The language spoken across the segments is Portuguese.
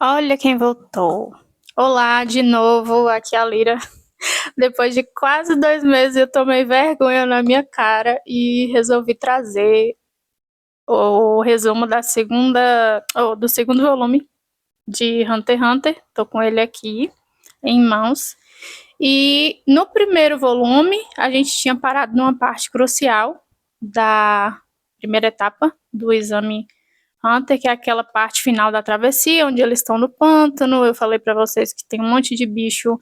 Olha quem voltou. Olá, de novo, aqui é a Lira. Depois de quase 2 meses, eu tomei vergonha na minha cara e resolvi trazer o resumo do segundo volume de Hunter x Hunter. Tô com ele aqui em mãos. E no primeiro volume, a gente tinha parado numa parte crucial da primeira etapa do exame Hunter, que é aquela parte final da travessia, onde eles estão no pântano. Eu falei pra vocês que tem um monte de bicho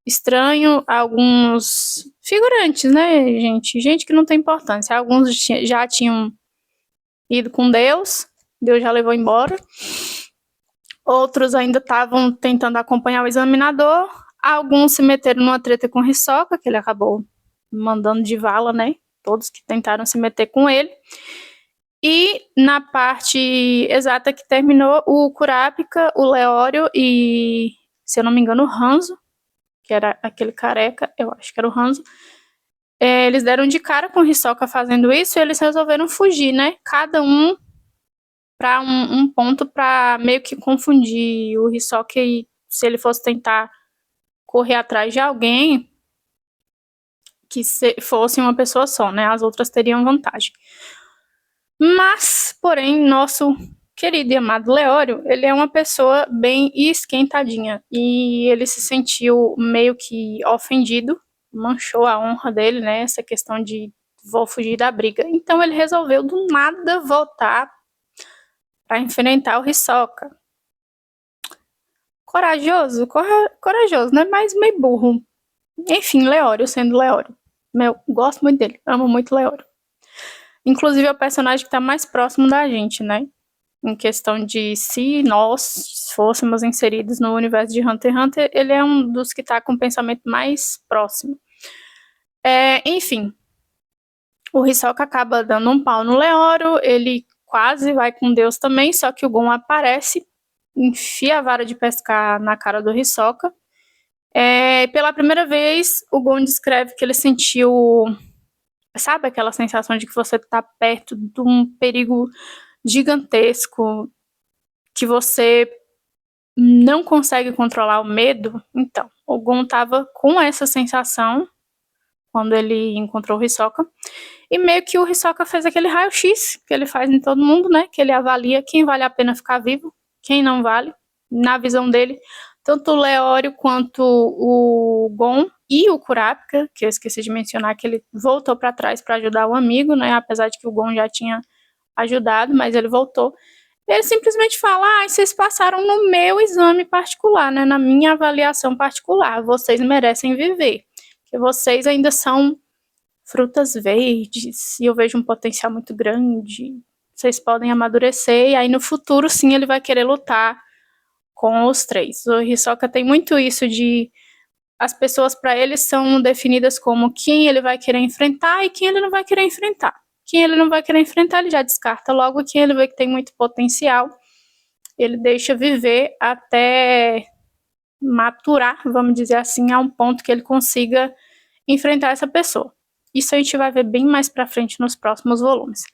estranho, alguns figurantes, né, gente? Gente que não tem importância. Alguns já tinham ido com Deus, Deus já levou embora. Outros ainda estavam tentando acompanhar o examinador. Alguns se meteram numa treta com o Hisoka, que ele acabou mandando de vala, né? Todos que tentaram se meter com ele. E na parte exata que terminou, o Kurapika, o Leório e, se eu não me engano, o Hanzo, que era aquele careca, eu acho que era o Hanzo, eles deram de cara com o Hisoka fazendo isso e eles resolveram fugir, né? Cada um para um ponto para meio que confundir o Hisoka e se ele fosse tentar correr atrás de alguém que fosse uma pessoa só, né? As outras teriam vantagem. Mas, porém, nosso querido e amado Leório, ele é uma pessoa bem esquentadinha e ele se sentiu meio que ofendido, manchou a honra dele, né? Essa questão de vou fugir da briga. Então ele resolveu do nada voltar para enfrentar o Hisoka. Corajoso, corajoso, né? Mas meio burro. Enfim, Leório sendo Leório. Meu, gosto muito dele, amo muito Leório. Inclusive é o personagem que tá mais próximo da gente, né? Em questão de se nós fôssemos inseridos no universo de Hunter x Hunter, ele é um dos que tá com o pensamento mais próximo. Enfim, o Hisoka acaba dando um pau no Leório, ele quase vai com Deus também, só que o Gon aparece, enfia a vara de pescar na cara do Hisoka. Pela primeira vez, o Gon descreve que ele sentiu, sabe aquela sensação de que você tá perto de um perigo gigantesco, que você não consegue controlar o medo? Então, o Gon tava com essa sensação quando ele encontrou o Hisoka. E meio que o Hisoka fez aquele raio-x que ele faz em todo mundo, né? Que ele avalia quem vale a pena ficar vivo, quem não vale. Na visão dele, tanto o Leório quanto o Gon e o Kurapika, que eu esqueci de mencionar, que ele voltou para trás para ajudar o amigo, né? Apesar de que o Gon já tinha ajudado, mas ele voltou. Ele simplesmente fala: vocês passaram no meu exame particular, né? Na minha avaliação particular. Vocês merecem viver. Porque vocês ainda são frutas verdes e eu vejo um potencial muito grande. Vocês podem amadurecer e aí no futuro, sim, ele vai querer lutar com os três. O Hisoka tem muito isso de as pessoas para ele são definidas como quem ele vai querer enfrentar e quem ele não vai querer enfrentar. Quem ele não vai querer enfrentar, ele já descarta logo. Quem ele vê que tem muito potencial, ele deixa viver até maturar, vamos dizer assim, a um ponto que ele consiga enfrentar essa pessoa. Isso a gente vai ver bem mais pra frente nos próximos volumes.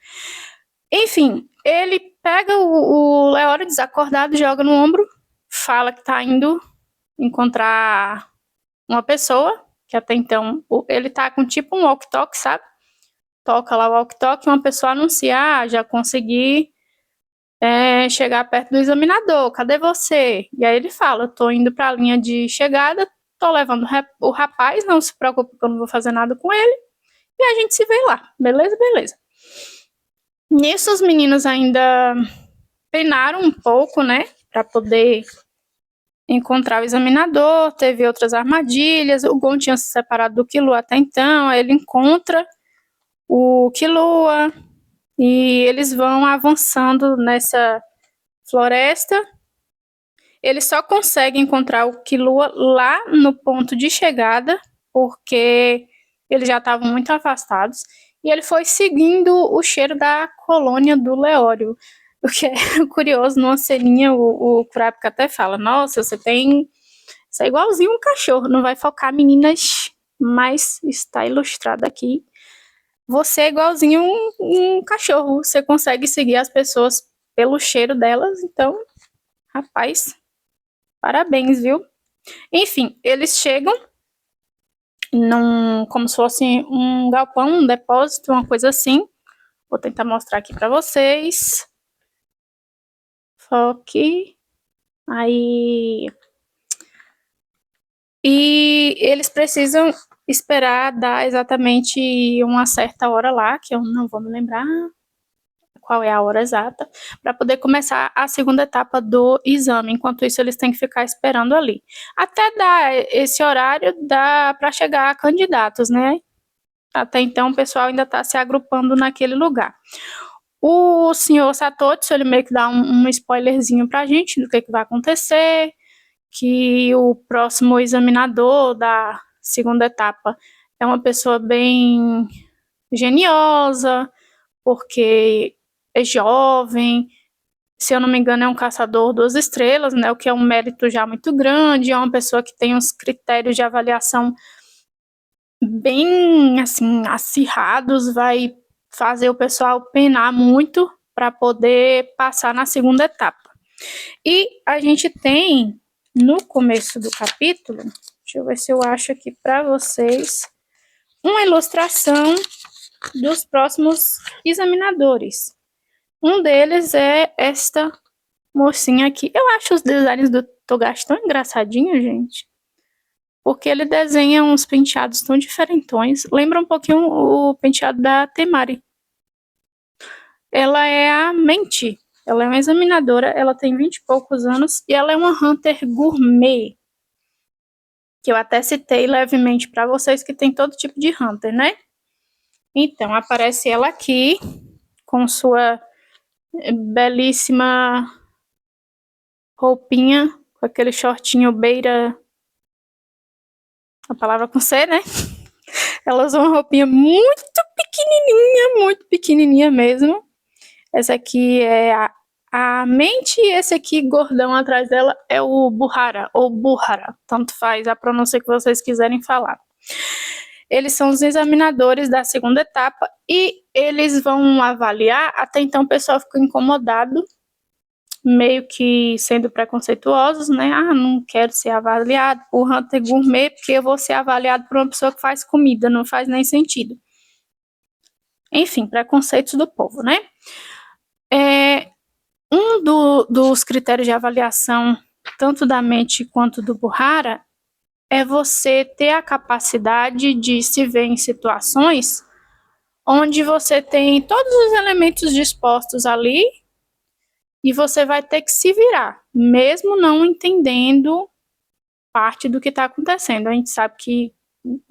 Enfim, ele pega o Leório desacordado, joga no ombro, fala que tá indo encontrar uma pessoa, que até então ele tá com tipo um walk-talk, sabe? Toca lá o walk-talk e uma pessoa anuncia: já consegui chegar perto do examinador, cadê você? E aí ele fala: tô indo pra linha de chegada, tô levando o rapaz, não se preocupe que eu não vou fazer nada com ele, e a gente se vê lá, beleza? Beleza. Nisso os meninos ainda treinaram um pouco, né, pra poder encontrar o examinador, teve outras armadilhas, o Gon tinha se separado do Killua até então, aí ele encontra o Killua e eles vão avançando nessa floresta. Ele só consegue encontrar o Killua lá no ponto de chegada, porque eles já estavam muito afastados, e ele foi seguindo o cheiro da colônia do Leório. O que é curioso, numa ceninha o Kurapika até fala: nossa, você tem... Isso é igualzinho um cachorro, não vai focar meninas, mas está ilustrado aqui. Você é igualzinho um cachorro, você consegue seguir as pessoas pelo cheiro delas, então, rapaz, Parabéns, viu? Enfim, eles chegam como se fosse um galpão, um depósito, uma coisa assim. Vou tentar mostrar aqui para vocês. Foque. Aí. E eles precisam esperar dar exatamente uma certa hora lá, que eu não vou me lembrar qual é a hora exata, para poder começar a segunda etapa do exame. Enquanto isso, eles têm que ficar esperando ali. Até dar esse horário, dá para chegar a candidatos, né? Até então, o pessoal ainda está se agrupando naquele lugar. O senhor Satoshi, ele meio que dá um spoilerzinho para a gente do que vai acontecer, que o próximo examinador da segunda etapa é uma pessoa bem geniosa, porque é jovem, se eu não me engano é um caçador 2 estrelas, né, o que é um mérito já muito grande, é uma pessoa que tem uns critérios de avaliação bem, assim, acirrados, vai fazer o pessoal penar muito para poder passar na segunda etapa. E a gente tem, no começo do capítulo, deixa eu ver se eu acho aqui para vocês, uma ilustração dos próximos examinadores. Um deles é esta mocinha aqui. Eu acho os designs do Togashi tão engraçadinhos, gente. Porque ele desenha uns penteados tão diferentões. Lembra um pouquinho o penteado da Temari. Ela é a Menti. Ela é uma examinadora, ela tem 20 e poucos anos e ela é uma Hunter gourmet. Que eu até citei levemente para vocês que tem todo tipo de Hunter, né? Então, aparece ela aqui com sua belíssima roupinha, com aquele shortinho beira, a palavra com C, né? Ela usa uma roupinha muito pequenininha mesmo. Essa aqui é a Mente e esse aqui, gordão atrás dela, é o Buhara, ou Buhara, tanto faz a pronúncia que vocês quiserem falar. Eles são os examinadores da segunda etapa e eles vão avaliar, até então o pessoal ficou incomodado, meio que sendo preconceituosos, né? Ah, não quero ser avaliado por Hunter Gourmet, porque eu vou ser avaliado por uma pessoa que faz comida, não faz nem sentido. Enfim, preconceitos do povo, né? Dos critérios de avaliação, tanto da Mente quanto do Buhara, é você ter a capacidade de se ver em situações onde você tem todos os elementos dispostos ali e você vai ter que se virar, mesmo não entendendo parte do que está acontecendo. A gente sabe que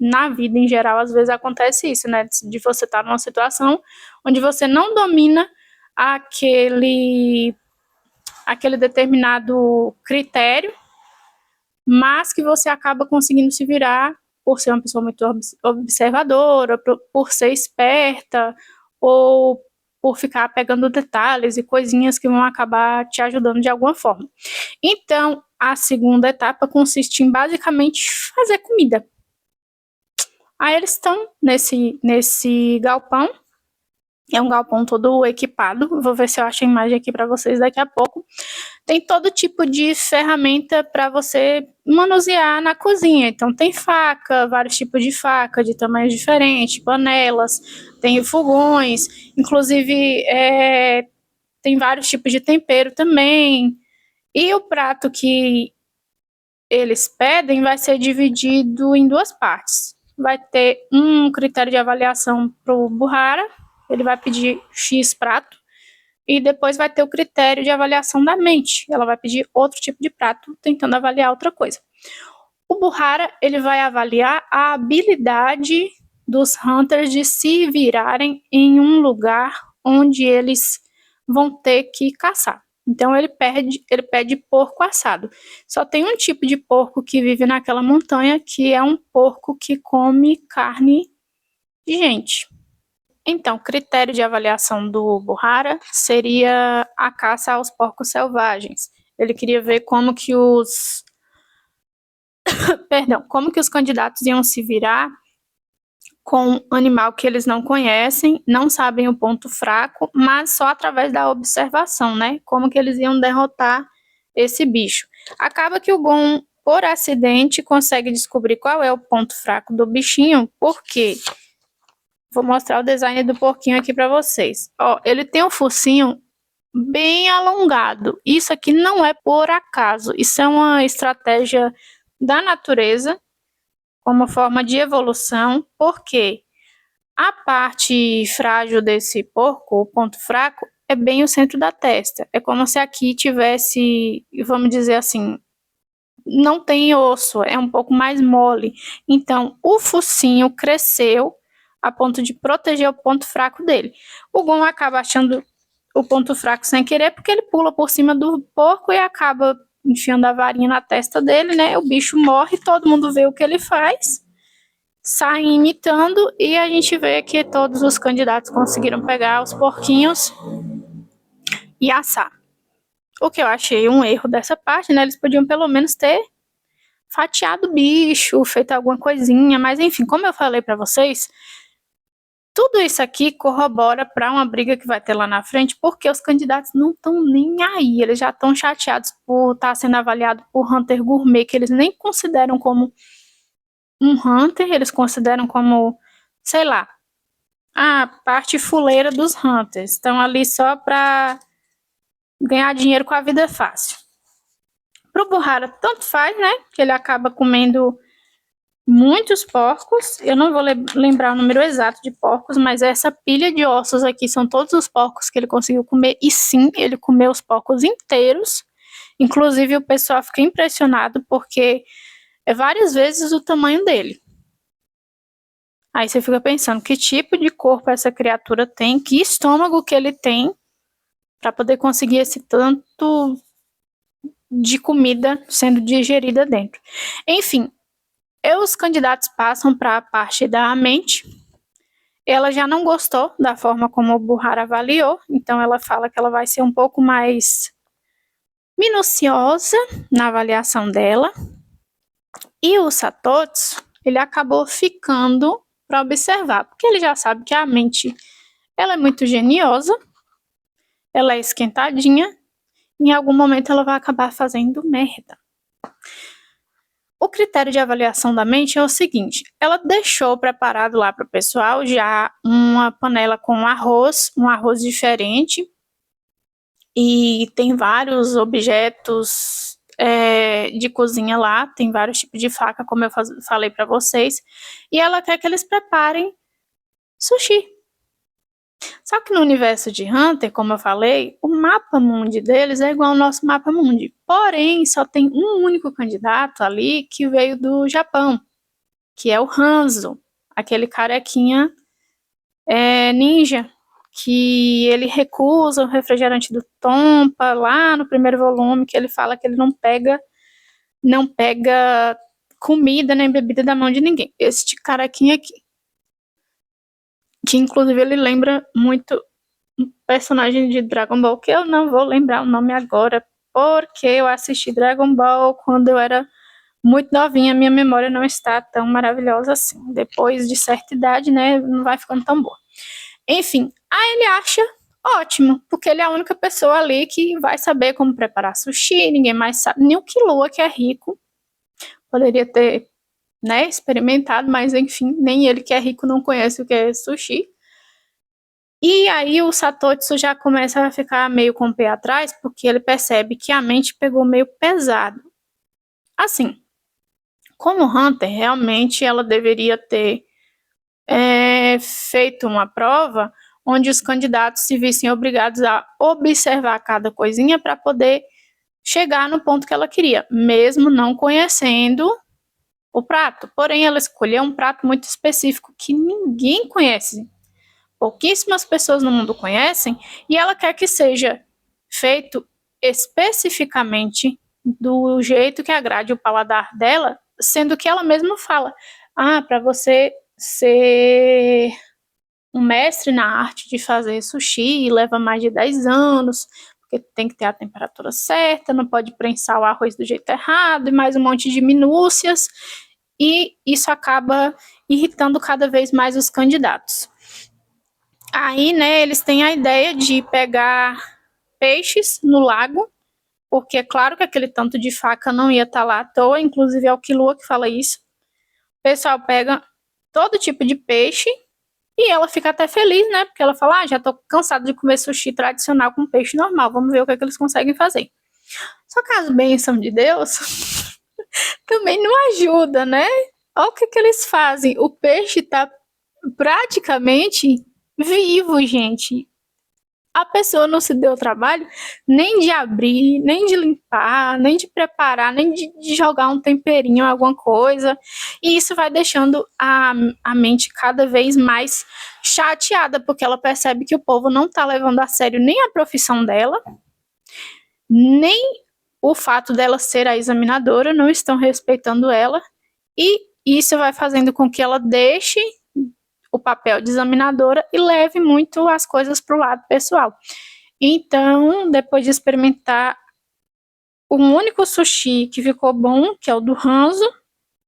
na vida em geral, às vezes acontece isso, né? De você estar numa situação onde você não domina aquele determinado critério, mas que você acaba conseguindo se virar por ser uma pessoa muito observadora, por ser esperta, ou por ficar pegando detalhes e coisinhas que vão acabar te ajudando de alguma forma. Então, a segunda etapa consiste em basicamente fazer comida. Aí eles estão nesse galpão. É um galpão todo equipado. Vou ver se eu acho a imagem aqui para vocês daqui a pouco. Tem todo tipo de ferramenta para você manusear na cozinha. Então tem faca, vários tipos de faca de tamanhos diferentes, panelas, tem fogões, inclusive tem vários tipos de tempero também. E o prato que eles pedem vai ser dividido em 2 partes. Vai ter um critério de avaliação para o Buhara, ele vai pedir X prato, e depois vai ter o critério de avaliação da Mente, ela vai pedir outro tipo de prato, tentando avaliar outra coisa. O Buhara, ele vai avaliar a habilidade dos Hunters de se virarem em um lugar onde eles vão ter que caçar. Então ele pede porco assado. Só tem um tipo de porco que vive naquela montanha, que é um porco que come carne de gente. Então, critério de avaliação do Buhara seria a caça aos porcos selvagens. Ele queria ver como que os candidatos iam se virar com um animal que eles não conhecem, não sabem o ponto fraco, mas só através da observação, né? Como que eles iam derrotar esse bicho. Acaba que o Gon, por acidente, consegue descobrir qual é o ponto fraco do bichinho, porque vou mostrar o design do porquinho aqui para vocês. Ó, ele tem um focinho bem alongado. Isso aqui não é por acaso. Isso é uma estratégia da natureza como forma de evolução, porque a parte frágil desse porco, o ponto fraco, é bem o centro da testa. É como se aqui tivesse, vamos dizer assim, não tem osso, é um pouco mais mole. Então, o focinho cresceu a ponto de proteger o ponto fraco dele. O Gon acaba achando o ponto fraco sem querer, porque ele pula por cima do porco e acaba enfiando a varinha na testa dele, né? O bicho morre, todo mundo vê o que ele faz, saem imitando, e a gente vê que todos os candidatos conseguiram pegar os porquinhos e assar. O que eu achei um erro dessa parte, né? Eles podiam pelo menos ter fatiado o bicho, feito alguma coisinha, mas enfim, como eu falei para vocês, tudo isso aqui corrobora para uma briga que vai ter lá na frente, porque os candidatos não estão nem aí, eles já estão chateados por estar sendo avaliado por Hunter Gourmet, que eles nem consideram como um Hunter, eles consideram como, sei lá, a parte fuleira dos Hunters. Estão ali só para ganhar dinheiro com a vida fácil. Pro Buhara, tanto faz, né? Que ele acaba comendo muitos porcos. Eu não vou lembrar o número exato de porcos, mas essa pilha de ossos aqui são todos os porcos que ele conseguiu comer. E sim, ele comeu os porcos inteiros. Inclusive, o pessoal fica impressionado porque é várias vezes o tamanho dele. Aí você fica pensando, que tipo de corpo essa criatura tem, que estômago que ele tem para poder conseguir esse tanto de comida sendo digerida dentro. Enfim, os candidatos passam para a parte da mente. Ela já não gostou da forma como o Buhara avaliou, então ela fala que ela vai ser um pouco mais minuciosa na avaliação dela. E o Satotsu, ele acabou ficando para observar, porque ele já sabe que a mente ela é muito geniosa, ela é esquentadinha, em algum momento ela vai acabar fazendo merda. O critério de avaliação da mente é o seguinte, ela deixou preparado lá para o pessoal já uma panela com arroz, um arroz diferente, e tem vários objetos de cozinha lá, tem vários tipos de faca, como eu falei para vocês, e ela quer que eles preparem sushi. Só que no universo de Hunter, como eu falei, o mapa mundi deles é igual ao nosso mapa mundi. Porém, só tem um único candidato ali que veio do Japão, que é o Hanzo, aquele carequinha ninja, que ele recusa o refrigerante do Tompa lá no primeiro volume, que ele fala que ele não pega comida nem bebida da mão de ninguém. Este carequinha aqui, que inclusive ele lembra muito um personagem de Dragon Ball, que eu não vou lembrar o nome agora, porque eu assisti Dragon Ball quando eu era muito novinha, minha memória não está tão maravilhosa assim. Depois de certa idade, né, não vai ficando tão boa. Enfim, aí ele acha ótimo, porque ele é a única pessoa ali que vai saber como preparar sushi, ninguém mais sabe, nem o Killua, que é rico, poderia ter, né, experimentado, mas enfim, nem ele que é rico não conhece o que é sushi. E aí o Satotsu já começa a ficar meio com o pé atrás, porque ele percebe que a mente pegou meio pesado. Assim, como Hunter, realmente ela deveria ter feito uma prova onde os candidatos se vissem obrigados a observar cada coisinha para poder chegar no ponto que ela queria, mesmo não conhecendo o prato. Porém, ela escolheu um prato muito específico que ninguém conhece. Pouquíssimas pessoas no mundo conhecem, e ela quer que seja feito especificamente do jeito que agrade o paladar dela, sendo que ela mesma fala, para você ser um mestre na arte de fazer sushi, leva mais de 10 anos, porque tem que ter a temperatura certa, não pode prensar o arroz do jeito errado, e mais um monte de minúcias, e isso acaba irritando cada vez mais os candidatos. Aí, né, eles têm a ideia de pegar peixes no lago porque é claro que aquele tanto de faca não ia estar lá à toa, inclusive é o Killua que fala isso. O pessoal pega todo tipo de peixe e ela fica até feliz, né? Porque ela fala, já tô cansada de comer sushi tradicional com peixe normal, vamos ver o que é que eles conseguem fazer. Só que as bênçãos de Deus também não ajuda, né? Olha o que que eles fazem. O peixe tá praticamente vivo, gente. A pessoa não se deu o trabalho nem de abrir, nem de limpar, nem de preparar, nem de jogar um temperinho, alguma coisa. E isso vai deixando a mente cada vez mais chateada, porque ela percebe que o povo não tá levando a sério nem a profissão dela, nem o fato dela ser a examinadora, não estão respeitando ela. E isso vai fazendo com que ela deixe o papel de examinadora e leve muito as coisas para o lado pessoal. Então, depois de experimentar um único sushi que ficou bom, que é o do Hanzo,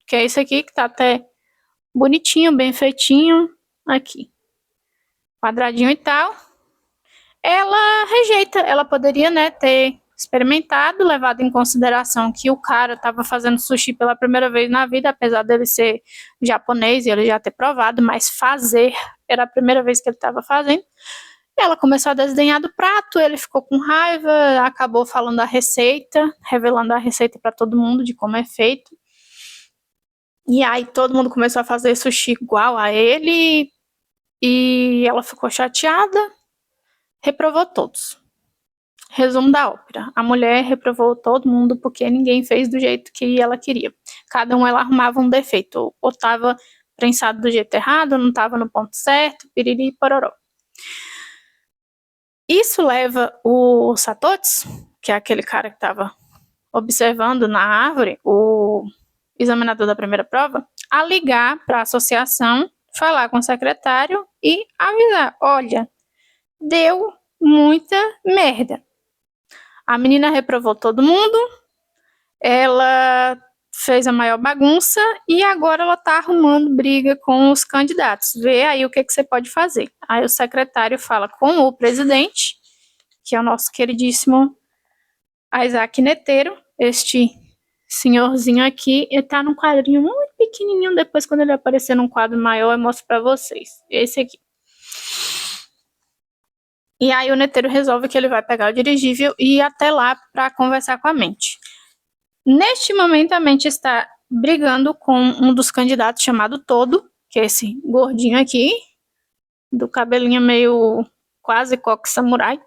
que é esse aqui, que tá até bonitinho, bem feitinho, aqui, quadradinho e tal, ela rejeita. Ela poderia, né, ter experimentado, levado em consideração que o cara estava fazendo sushi pela primeira vez na vida, apesar dele ser japonês e ele já ter provado, mas fazer era a primeira vez que ele estava fazendo. Ela começou a desdenhar do prato, ele ficou com raiva, acabou falando a receita, revelando a receita para todo mundo de como é feito. E aí todo mundo começou a fazer sushi igual a ele e ela ficou chateada, reprovou todos. Resumo da ópera. A mulher reprovou todo mundo porque ninguém fez do jeito que ela queria. Cada um ela arrumava um defeito. Ou estava prensado do jeito errado, ou não estava no ponto certo, piriri e pororó. Isso leva o Satotsu, que é aquele cara que estava observando na árvore, o examinador da primeira prova, a ligar para a associação, falar com o secretário e avisar, olha, deu muita merda. A menina reprovou todo mundo, ela fez a maior bagunça e agora ela tá arrumando briga com os candidatos. Vê aí o que você pode fazer. Aí o secretário fala com o presidente, que é o nosso queridíssimo Isaac Netero, este senhorzinho aqui, ele tá num quadrinho muito pequenininho, depois quando ele aparecer num quadro maior eu mostro pra vocês. Esse aqui. E aí o Netero resolve que ele vai pegar o dirigível e ir até lá para conversar com a mente. Neste momento, a mente está brigando com um dos candidatos chamado Todo, que é esse gordinho aqui, do cabelinho meio quase coque samurai,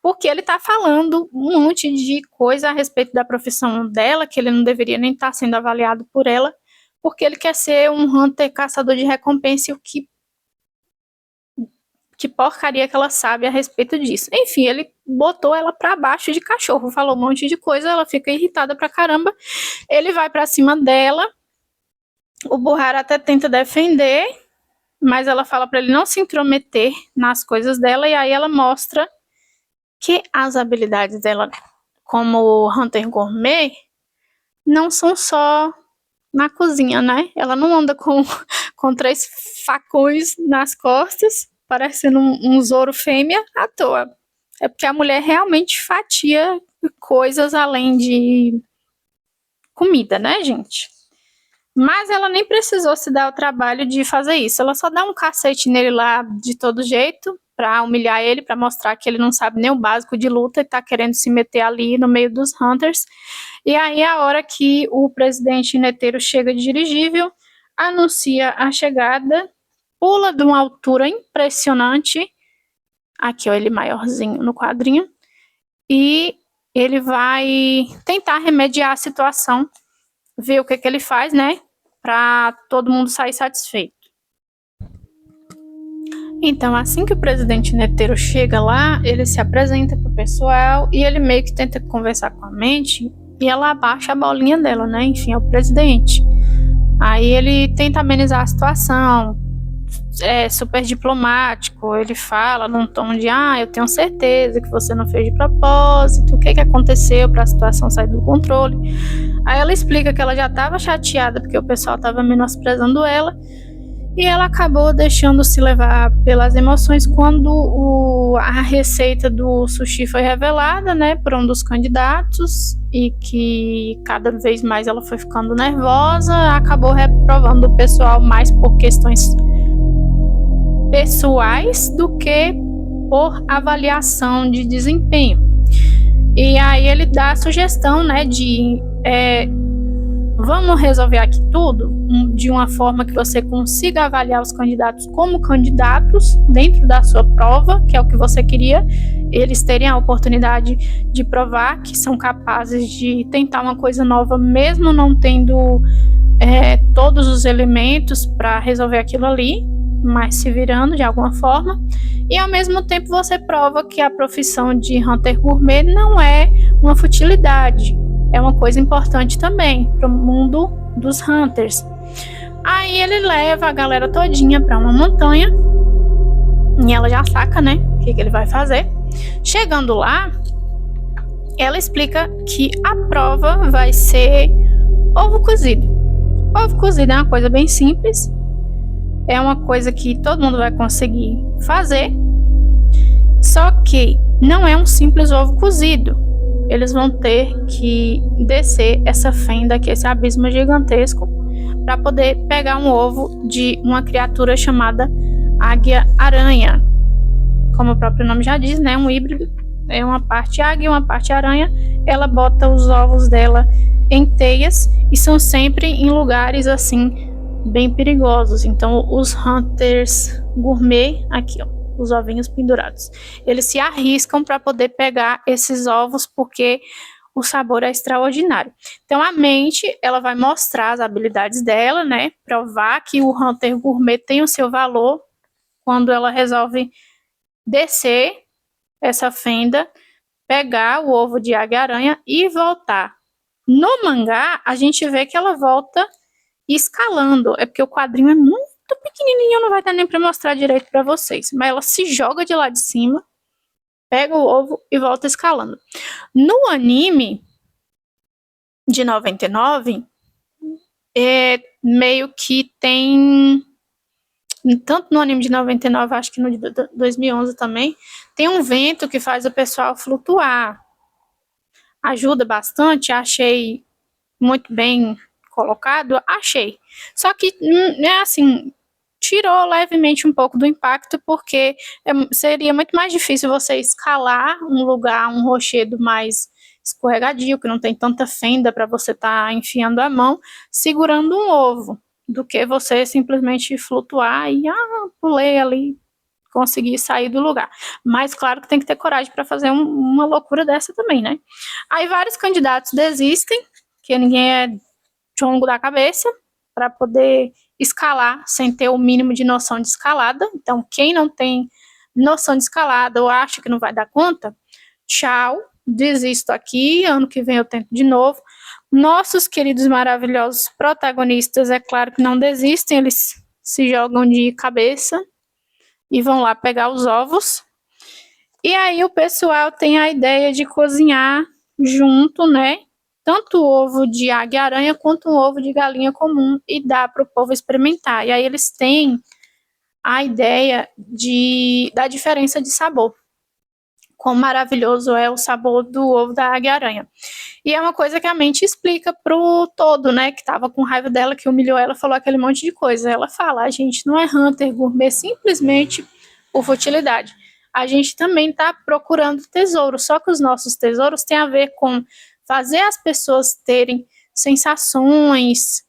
porque ele está falando um monte de coisa a respeito da profissão dela, que ele não deveria nem estar sendo avaliado por ela, porque ele quer ser um hunter caçador de recompensa, e o que porcaria que ela sabe a respeito disso. Enfim, ele botou ela pra baixo de cachorro, falou um monte de coisa, ela fica irritada pra caramba, ele vai pra cima dela, o Buhara até tenta defender, mas ela fala pra ele não se intrometer nas coisas dela, e aí ela mostra que as habilidades dela como Hunter Gourmet não são só na cozinha, né? Ela não anda com 3 facões nas costas, parecendo um Zoro fêmea à toa. É porque a mulher realmente fatia coisas além de comida, né, gente? Mas ela nem precisou se dar o trabalho de fazer isso. Ela só dá um cacete nele lá de todo jeito, pra humilhar ele, pra mostrar que ele não sabe nem o básico de luta e tá querendo se meter ali no meio dos Hunters. E aí, a hora que o presidente Netero chega de dirigível, anuncia a chegada, pula de uma altura impressionante, aqui ó, ele maiorzinho no quadrinho, e ele vai tentar remediar a situação, ver o que ele faz, né, pra todo mundo sair satisfeito. Então, assim que o presidente Netero chega lá, ele se apresenta pro pessoal e ele meio que tenta conversar com a mente e ela abaixa a bolinha dela, né, enfim, é o presidente. Aí ele tenta amenizar a situação, é super diplomático, ele fala num tom de eu tenho certeza que você não fez de propósito, o que aconteceu para a situação sair do controle. Aí ela explica que ela já estava chateada porque o pessoal estava menosprezando ela E ela acabou deixando se levar pelas emoções quando a receita do sushi foi revelada, né, por um dos candidatos, e que cada vez mais ela foi ficando nervosa, acabou reprovando o pessoal mais por questões pessoais do que por avaliação de desempenho. E aí ele dá a sugestão, né, de vamos resolver aqui tudo de uma forma que você consiga avaliar os candidatos como candidatos dentro da sua prova, que é o que você queria, eles terem a oportunidade de provar que são capazes de tentar uma coisa nova, mesmo não tendo todos os elementos para resolver aquilo ali, mas se virando de alguma forma. E ao mesmo tempo você prova que a profissão de Hunter Gourmet não é uma futilidade, é uma coisa importante também para o mundo dos Hunters. Aí ele leva a galera todinha para uma montanha e ela já saca, né, o que ele vai fazer. Chegando lá, ela explica que a prova vai ser ovo cozido. Ovo cozido é uma coisa bem simples, é uma coisa que todo mundo vai conseguir fazer, só que não é um simples ovo cozido. Eles vão ter que descer essa fenda aqui, esse abismo gigantesco, para poder pegar um ovo de uma criatura chamada águia-aranha. Como o próprio nome já diz, né? Um híbrido. É uma parte águia e uma parte aranha. Ela bota os ovos dela em teias e são sempre em lugares assim bem perigosos. Então os Hunters Gourmet, aqui ó, os ovinhos pendurados, eles se arriscam para poder pegar esses ovos porque o sabor é extraordinário. Então a mente, ela vai mostrar as habilidades dela, né? Provar que o Hunter Gourmet tem o seu valor quando ela resolve descer essa fenda, pegar o ovo de águia-aranha e voltar. No mangá, a gente vê que ela volta escalando. É porque o quadrinho é muito pequenininho, não vai dar nem para mostrar direito para vocês. Mas ela se joga de lá de cima, pega o ovo e volta escalando. No anime de 99, meio que tem... Tanto no anime de 99, acho que no de 2011 também, tem um vento que faz o pessoal flutuar. Ajuda bastante, achei muito bem colocado, achei. Só que, assim, tirou levemente um pouco do impacto, porque seria muito mais difícil você escalar um lugar, um rochedo mais escorregadio, que não tem tanta fenda para você estar enfiando a mão, segurando um ovo, do que você simplesmente flutuar e pulei ali, conseguir sair do lugar. Mas claro que tem que ter coragem para fazer uma loucura dessa também, né? Aí vários candidatos desistem, que ninguém é chongo da cabeça, para poder escalar sem ter o mínimo de noção de escalada. Então quem não tem noção de escalada ou acha que não vai dar conta, tchau, desisto aqui, ano que vem eu tento de novo. Nossos queridos maravilhosos protagonistas, é claro que não desistem, eles se jogam de cabeça e vão lá pegar os ovos. E aí o pessoal tem a ideia de cozinhar junto, né? Tanto o ovo de águia-aranha quanto o ovo de galinha comum e dar para o povo experimentar. E aí eles têm a ideia da diferença de sabor. Quão maravilhoso é o sabor do ovo da águia-aranha. E é uma coisa que a mente explica pro todo, né, que tava com raiva dela, que humilhou ela, falou aquele monte de coisa. Ela fala, a gente não é Hunter Gourmet simplesmente por futilidade. A gente também tá procurando tesouro, só que os nossos tesouros têm a ver com fazer as pessoas terem sensações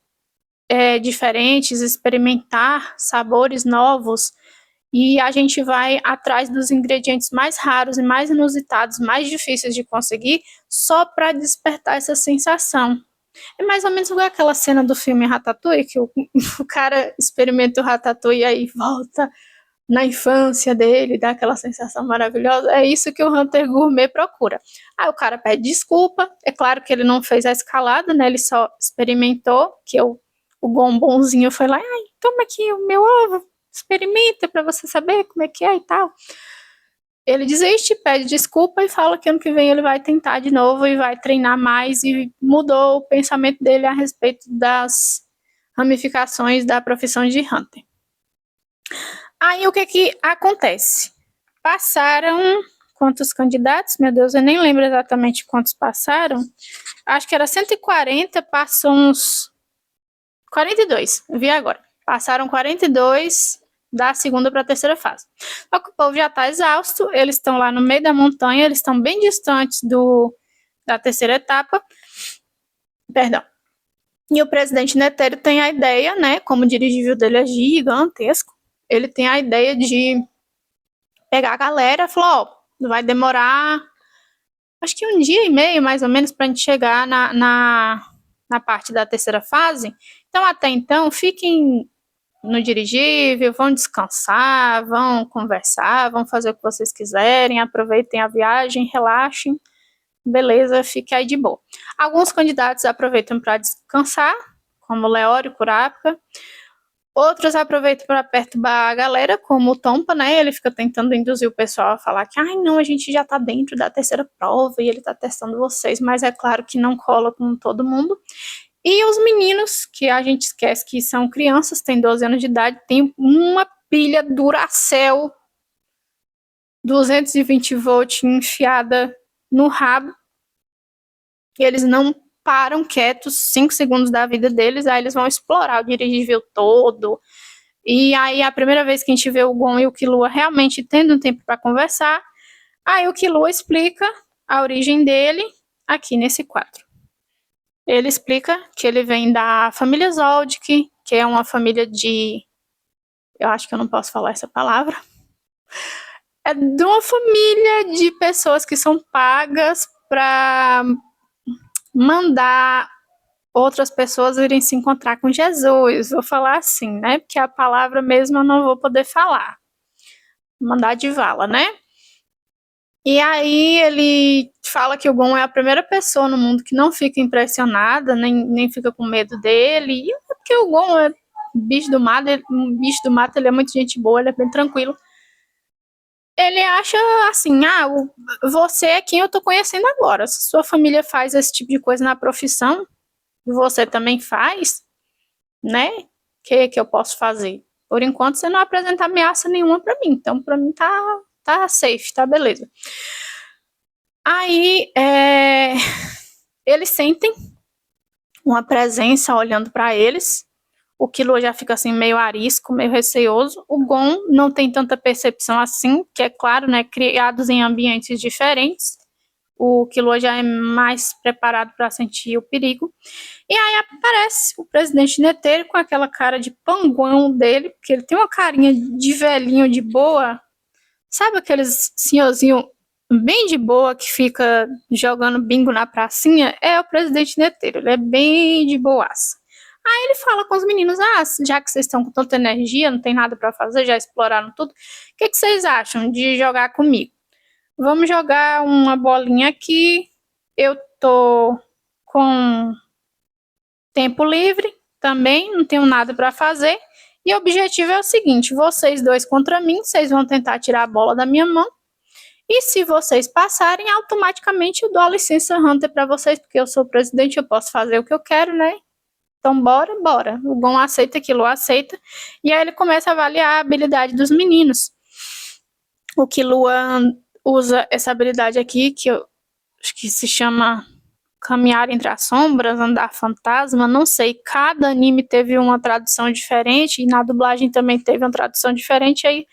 diferentes, experimentar sabores novos, e a gente vai atrás dos ingredientes mais raros e mais inusitados, mais difíceis de conseguir, só para despertar essa sensação. É mais ou menos igual aquela cena do filme Ratatouille, que o cara experimenta o Ratatouille e aí volta na infância dele, dá aquela sensação maravilhosa. É isso que o Hunter Gourmet procura. Aí o cara pede desculpa, é claro que ele não fez a escalada, né? Ele só experimentou, que o bombonzinho foi lá, ai, toma aqui o meu ovo, experimenta para você saber como é que é e tal. Ele desiste, pede desculpa e fala que ano que vem ele vai tentar de novo e vai treinar mais, e mudou o pensamento dele a respeito das ramificações da profissão de Hunter. Aí o que acontece? Passaram quantos candidatos? Meu Deus, eu nem lembro exatamente quantos passaram. Acho que era 140, passou uns 42, vi agora. Passaram 42 da segunda para a terceira fase. Só que o povo já está exausto, eles estão lá no meio da montanha, eles estão bem distantes da terceira etapa. Perdão. E o presidente Netério tem a ideia, né, como o dirigível dele é gigantesco, ele tem a ideia de pegar a galera e falar, ó, vai demorar, acho que 1 dia e meio, mais ou menos, pra gente chegar na parte da terceira fase. Então, até então, fiquem no dirigível, vão descansar, vão conversar, vão fazer o que vocês quiserem, aproveitem a viagem, relaxem, beleza, fique aí de boa. Alguns candidatos aproveitam para descansar, como Leório, Curapka. Outros aproveitam para perturbar a galera, como o Tompa, né? Ele fica tentando induzir o pessoal a falar que, ai, não, a gente já tá dentro da terceira prova e ele tá testando vocês, mas é claro que não cola com todo mundo. E os meninos, que a gente esquece que são crianças, têm 12 anos de idade, tem uma pilha Duracell 220 volts enfiada no rabo. E eles não param quietos 5 segundos da vida deles, aí eles vão explorar o dirigível todo. E aí a primeira vez que a gente vê o Gon e o Killua realmente tendo um tempo para conversar, aí o Killua explica a origem dele aqui nesse quadro. Ele explica que ele vem da família Zoldyck, que é uma família de... eu acho que eu não posso falar essa palavra. É de uma família de pessoas que são pagas para mandar outras pessoas irem se encontrar com Jesus. Vou falar assim, né? Porque a palavra mesmo eu não vou poder falar. Mandar de vala, né? E aí ele fala que o Gon é a primeira pessoa no mundo que não fica impressionada, nem fica com medo dele. E é porque o Gon é bicho do mato, ele é muito gente boa, ele é bem tranquilo. Ele acha assim, você é quem eu tô conhecendo agora. Se sua família faz esse tipo de coisa na profissão, você também faz, né? O que eu posso fazer? Por enquanto, você não apresenta ameaça nenhuma pra mim. Então, pra mim, tá safe, tá beleza. Aí, eles sentem uma presença olhando pra eles. O Killua já fica assim meio arisco, meio receoso. O Gon não tem tanta percepção assim, que é claro, né, criados em ambientes diferentes. O Killua já é mais preparado para sentir o perigo. E aí aparece o presidente Neteiro com aquela cara de panguão dele, porque ele tem uma carinha de velhinho de boa. Sabe aqueles senhorzinho bem de boa que fica jogando bingo na pracinha? É o presidente Neteiro, ele é bem de boaça. Aí ele fala com os meninos, já que vocês estão com tanta energia, não tem nada para fazer, já exploraram tudo, o que vocês acham de jogar comigo? Vamos jogar uma bolinha aqui, eu tô com tempo livre também, não tenho nada para fazer, e o objetivo é o seguinte, vocês dois contra mim, vocês vão tentar tirar a bola da minha mão, e se vocês passarem, automaticamente eu dou a licença Hunter para vocês, porque eu sou o presidente, eu posso fazer o que eu quero, né? Então, bora. O Gon aceita, Killua aceita. E aí ele começa a avaliar a habilidade dos meninos. O Killua usa essa habilidade aqui, que eu acho que se chama Caminhar entre as Sombras, Andar Fantasma, não sei. Cada anime teve uma tradução diferente, e na dublagem também teve uma tradução diferente, aí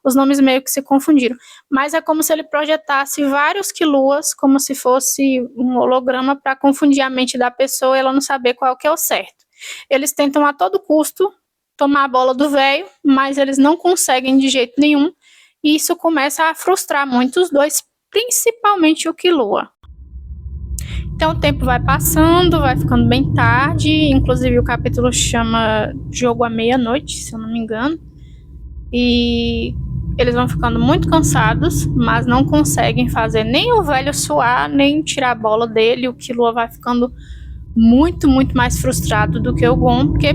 os nomes meio que se confundiram. Mas é como se ele projetasse vários Killuas, como se fosse um holograma, para confundir a mente da pessoa e ela não saber qual que é o certo. Eles tentam a todo custo tomar a bola do velho, mas eles não conseguem de jeito nenhum, e isso começa a frustrar muito os dois, principalmente o Killua. Então o tempo vai passando, vai ficando bem tarde, inclusive o capítulo chama Jogo à Meia-Noite, se eu não me engano, e eles vão ficando muito cansados, mas não conseguem fazer nem o velho suar, nem tirar a bola dele. O Killua vai ficando muito, muito mais frustrado do que o Gon, porque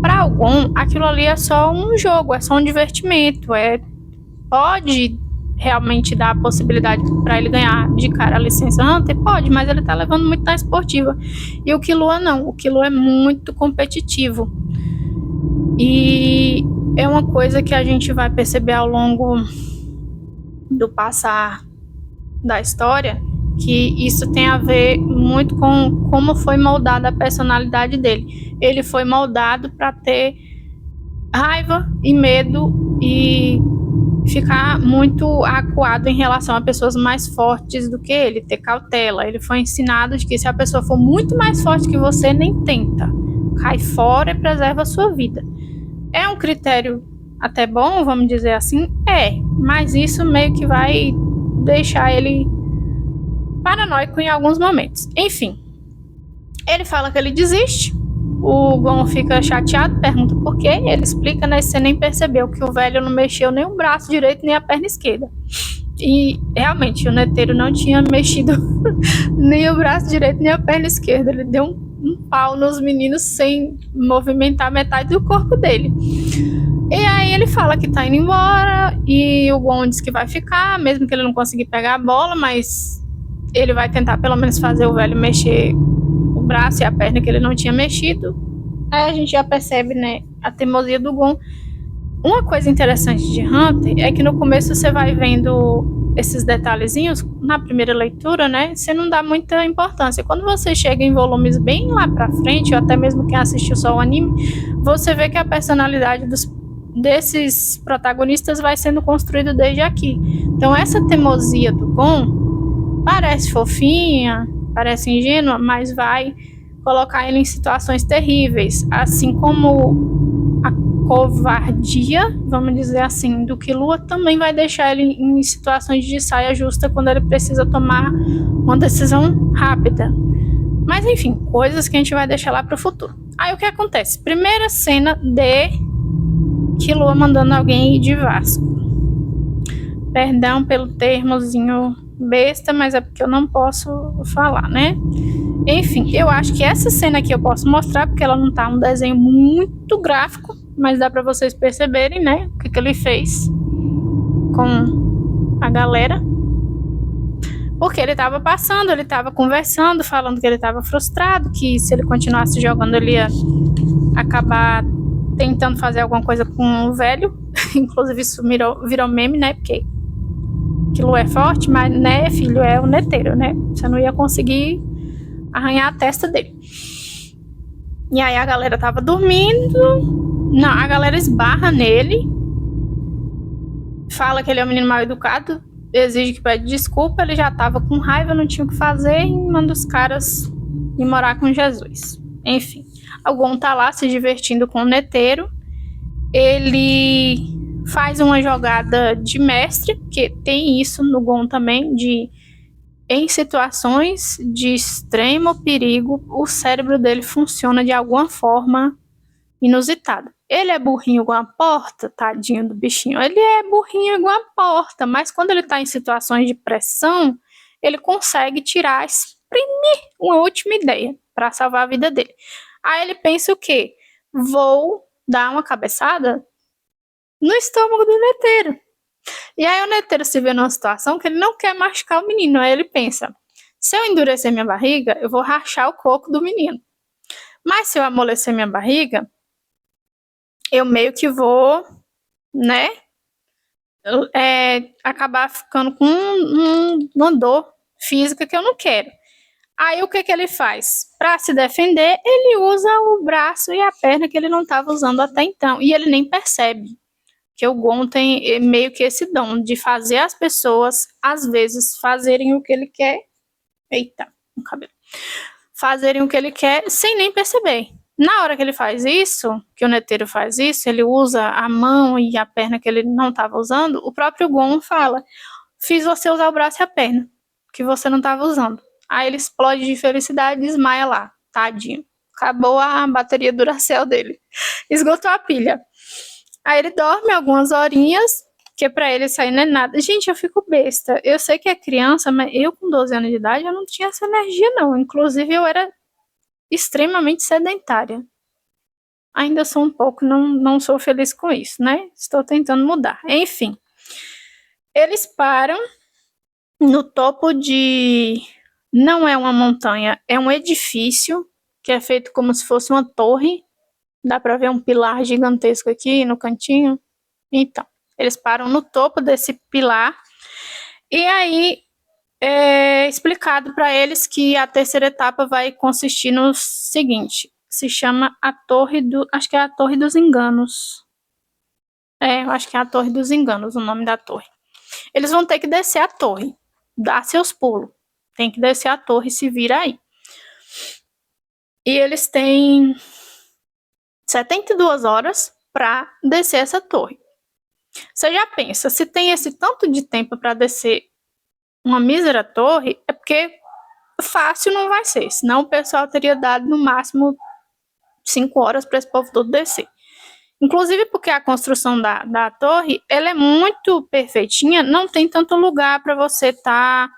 para o Gon aquilo ali é só um jogo, é só um divertimento, pode realmente dar a possibilidade para ele ganhar de cara a licença Hunter? Pode, mas ele tá levando muito na esportiva. E o Killua não, o Killua é muito competitivo. E é uma coisa que a gente vai perceber ao longo do passar da história, que isso tem a ver muito com como foi moldada a personalidade dele. Ele foi moldado para ter raiva e medo e ficar muito acuado em relação a pessoas mais fortes do que ele, ter cautela. Ele foi ensinado de que se a pessoa for muito mais forte que você, nem tenta. Cai fora e preserva a sua vida. É um critério até bom, vamos dizer assim? É, mas isso meio que vai deixar ele paranoico em alguns momentos. Enfim, ele fala que ele desiste. O Gon fica chateado, pergunta por quê. Ele explica, né? Você nem percebeu que o velho não mexeu nem o braço direito nem a perna esquerda. E realmente o Neteiro não tinha mexido nem o braço direito nem a perna esquerda. Ele deu um pau nos meninos sem movimentar metade do corpo dele. E aí ele fala que tá indo embora e o Gon diz que vai ficar, mesmo que ele não conseguir pegar a bola, mas ele vai tentar pelo menos fazer o velho mexer o braço e a perna que ele não tinha mexido. Aí a gente já percebe, né, a teimosia do Gon. Uma coisa interessante de Hunter é que no começo você vai vendo esses detalhezinhos na primeira leitura, né? Você não dá muita importância. Quando você chega em volumes bem lá pra frente, ou até mesmo quem assistiu só o anime, você vê que a personalidade desses protagonistas vai sendo construída desde aqui. Então essa teimosia do Gon parece fofinha, parece ingênua, mas vai colocar ele em situações terríveis, assim como a covardia, vamos dizer assim, do Killua também vai deixar ele em situações de saia justa quando ele precisa tomar uma decisão rápida. Mas enfim, coisas que a gente vai deixar lá para o futuro. Aí o que acontece? Primeira cena de Killua mandando alguém ir de Vasco. Perdão pelo termozinho besta, mas é porque eu não posso falar, né? Enfim, eu acho que essa cena aqui eu posso mostrar, porque ela não tá um desenho muito gráfico, mas dá pra vocês perceberem, né? O que ele fez com a galera. Porque ele tava passando, ele tava conversando, falando que ele tava frustrado, que se ele continuasse jogando ele ia acabar tentando fazer alguma coisa com o velho. Inclusive isso virou meme, né? Porque aquilo é forte, mas, né, filho, é o Neteiro, né? Você não ia conseguir arranhar a testa dele. E aí a galera tava dormindo. Não, a galera esbarra nele. Fala que ele é um menino mal educado. Exige que pede desculpa. Ele já tava com raiva, não tinha o que fazer. E manda os caras ir morar com Jesus. Enfim, o Gon tá lá se divertindo com o Neteiro. Ele faz uma jogada de mestre, que tem isso no Gon também, de em situações de extremo perigo, o cérebro dele funciona de alguma forma inusitada. Ele é burrinho igual a porta, tadinho do bichinho. Ele é burrinho igual a porta, mas quando ele tá em situações de pressão, ele consegue tirar, exprimir uma última ideia para salvar a vida dele. Aí ele pensa o quê? Vou dar uma cabeçada no estômago do Neteiro. E aí o Neteiro se vê numa situação que ele não quer machucar o menino. Aí ele pensa, se eu endurecer minha barriga, eu vou rachar o coco do menino. Mas se eu amolecer minha barriga, eu meio que vou, né, acabar ficando com uma dor física que eu não quero. Aí o que ele faz? Para se defender, ele usa o braço e a perna que ele não estava usando até então. E ele nem percebe que o Gon tem meio que esse dom de fazer as pessoas, às vezes, fazerem o que ele quer. Eita, um cabelo. Fazerem o que ele quer sem nem perceber. Na hora que ele faz isso, que o Neteiro faz isso, ele usa a mão e a perna que ele não estava usando, o próprio Gon fala, fiz você usar o braço e a perna, que você não estava usando. Aí ele explode de felicidade e desmaia lá, tadinho. Acabou a bateria Duracell dele. Esgotou a pilha. Aí ele dorme algumas horinhas, que pra ele isso aí não é nada. Gente, eu fico besta. Eu sei que é criança, mas eu com 12 anos de idade, eu não tinha essa energia, não. Inclusive, eu era extremamente sedentária. Ainda sou um pouco, não sou feliz com isso, né? Estou tentando mudar. Enfim. Eles param no topo de... Não é uma montanha, é um edifício, que é feito como se fosse uma torre. Dá pra ver um pilar gigantesco aqui no cantinho? Então, eles param no topo desse pilar e aí é explicado para eles que a terceira etapa vai consistir no seguinte, se chama a Torre do... acho que é a Torre dos Enganos. Eu acho que é a Torre dos Enganos o nome da torre. Eles vão ter que descer a torre, dar seus pulos. Tem que descer a torre e se vira aí. E eles têm 72 horas para descer essa torre. Você já pensa, se tem esse tanto de tempo para descer uma mísera torre, é porque fácil não vai ser. Senão o pessoal teria dado no máximo 5 horas para esse povo todo descer. Inclusive porque a construção da torre, ela é muito perfeitinha, não tem tanto lugar para você estar